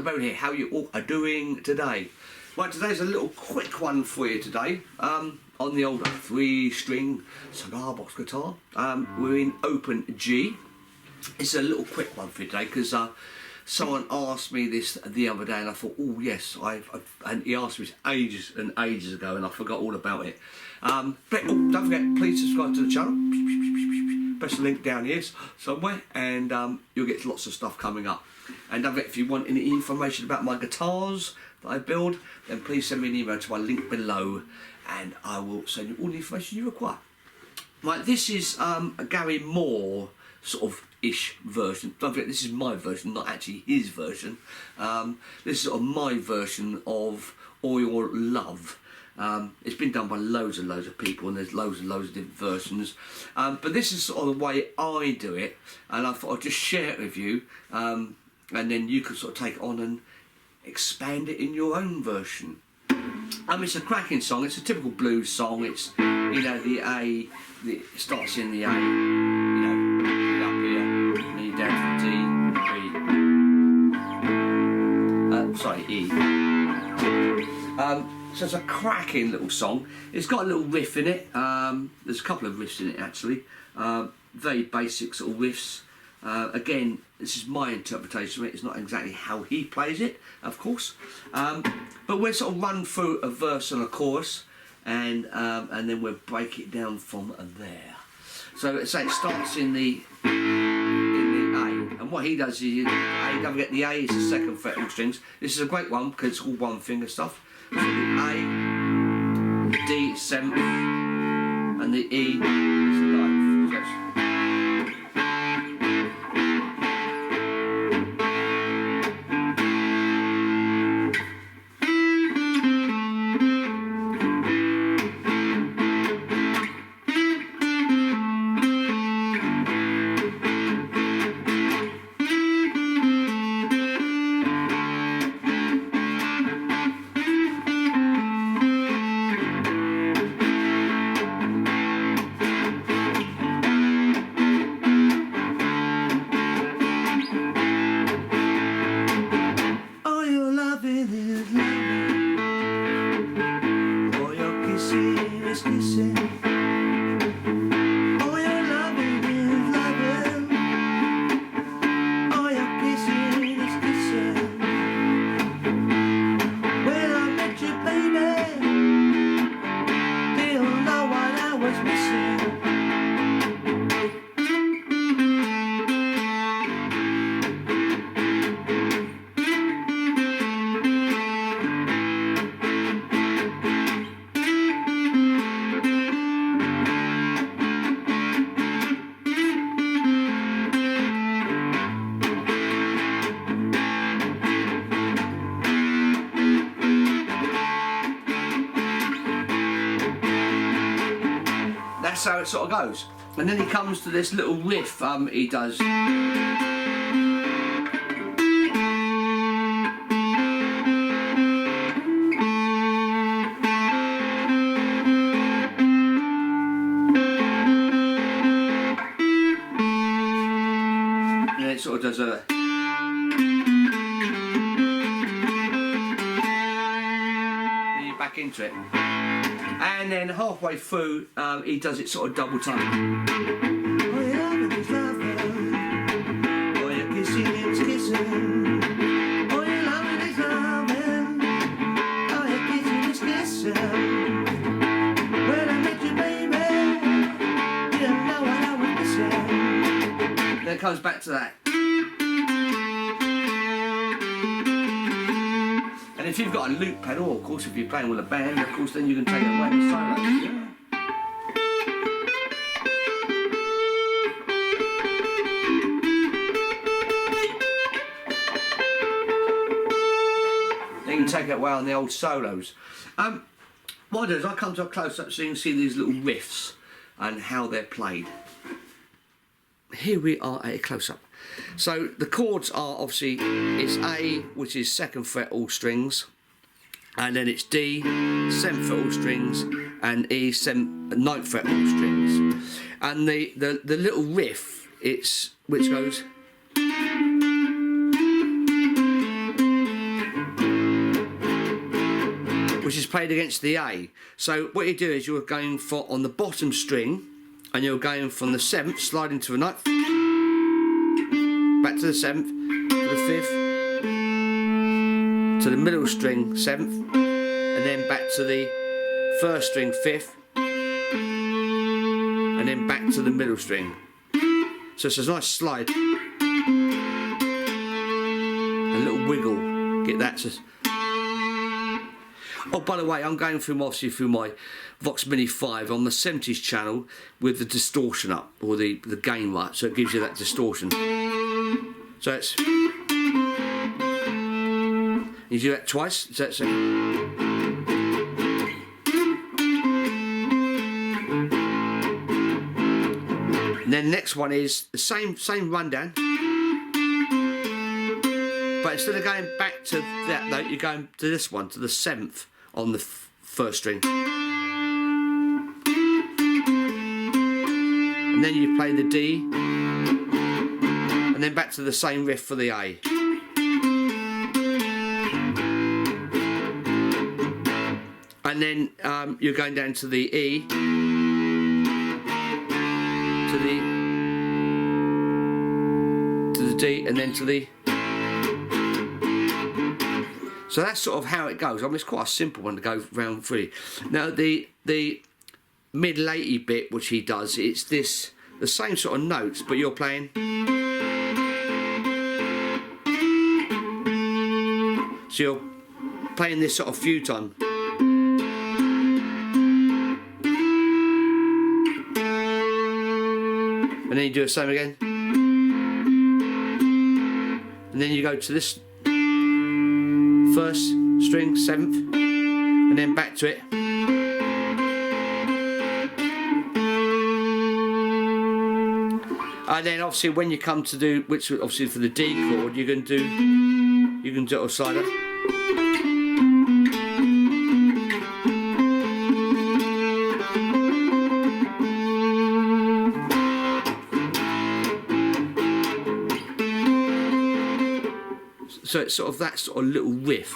the boat here. How you all are doing today? Right, today's a little quick one for you today. On the old 3-string cigar box guitar. We're in open G. It's a little quick one for you today because someone asked me this the other day and I thought, oh yes, and he asked me this ages and ages ago and I forgot all about it. But don't forget, please subscribe to the channel. Press the link down here somewhere and you'll get lots of stuff coming up. And don't forget, if you want any information about my guitars that I build, then please send me an email to my link below and I will send you all the information you require. Right, this is a Gary Moore sort of ish version. Don't forget, this is my version, not actually his version. This is sort of my version of All Your Love. It's been done by loads and loads of people and there's loads and loads of different versions. But this is sort of the way I do it and I thought I'd just share it with you and then you can sort of take it on and expand it in your own version. It's a cracking song. It's a typical blues song. It's, you know, the A, it starts in the A, you know, up here, and then you're down to D, E. So it's a cracking little song. It's got a little riff in it. There's a couple of riffs in it actually. Very basic sort of riffs. Again, this is my interpretation of it. It's not exactly how he plays it, of course. But we'll sort of run through a verse and a chorus, and then we'll break it down from there. So let's say it starts in the A, and what he does is, don't forget the A is the second fret all strings. This is a great one because it's all one finger stuff. So the A, the D is 7th, and the E is 9th. So that's how it sort of goes. And then he comes to this little riff he does. And it sort of does a... Then you're back into it. And then halfway through, he does it sort of double time. Oh, yeah, it's loving. Oh, yeah, kissing, it's kissing. Oh, yeah, loving, it's loving. Oh, yeah, kissing, it's kissing. When I met you, baby, you didn't know what I was missing. Then it comes back to that. And if you've got a loop pedal, of course, if you're playing with a band, of course, then you can take it away with solos. Yeah. Then you can take it away on the old solos. What I do is I come to a close-up so you can see these little riffs and how they're played. Here we are at a close-up. So the chords are obviously, it's A, which is 2nd fret all strings, and then it's D, 7th fret all strings, and E, 9th fret all strings. And the little riff, which goes. which is played against the A. So what you do is you're going for on the bottom string, and you're going from the 7th, sliding to a 9th, back to the 7th, to the 5th, to the middle string 7th, and then back to the 1st string 5th, and then back to the middle string. So it's a nice slide, a little wiggle, get that to... Oh, by the way, I'm going through obviously through my Vox Mini 5 on the 70s channel with the distortion up, or the gain right, so it gives you that distortion. So it's... You do that twice, so it's... And then the next one is the same rundown, but instead of going back to that note, you're going to this one, to the 7th on the 1st string, and then you play the D, and then back to the same riff for the A. And then you're going down to the E, to the D, and then to the... So that's sort of how it goes. I mean, it's quite a simple one to go round through. Now the mid-latey bit which he does, it's this, the same sort of notes, but you're playing... So you're playing this sort of few times. And then you do the same again. And then you go to this 1st string, 7th, and then back to it. And then obviously when you come to do, which obviously for the D chord, you can do a slider. So it's sort of that sort of little riff.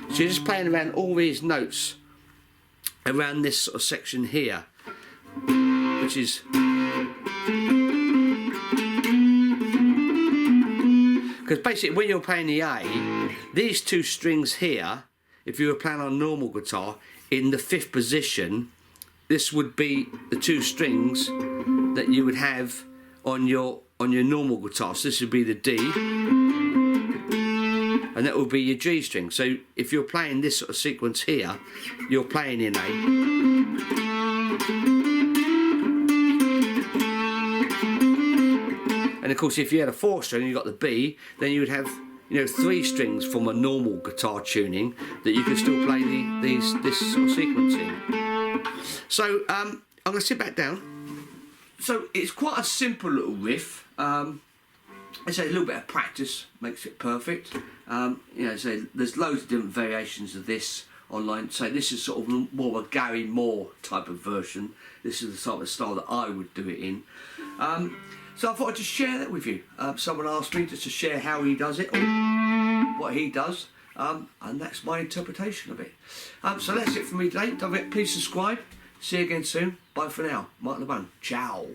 So you're just playing around all these notes around this sort of section here, which is... Because basically when you're playing the A, these two strings here, if you were playing on a normal guitar, in the 5th position, this would be the two strings that you would have on your normal guitar. So this would be the D, and that will be your G string. So if you're playing this sort of sequence here, you're playing in A. And of course if you had a 4th string and you got the B, then you would have, you know, 3 strings from a normal guitar tuning that you can still play this sort of sequencing. So I'm going to sit back down. So it's quite a simple little riff. I say a little bit of practice makes it perfect. You know, so there's loads of different variations of this online. So this is sort of more of a Gary Moore type of version. This is the type of style that I would do it in. So I thought I'd just share that with you. Someone asked me just to share how he does it, or what he does, and that's my interpretation of it. So that's it for me today. Don't forget, please subscribe. See you again soon. Bye for now. Mark the Bone. Ciao.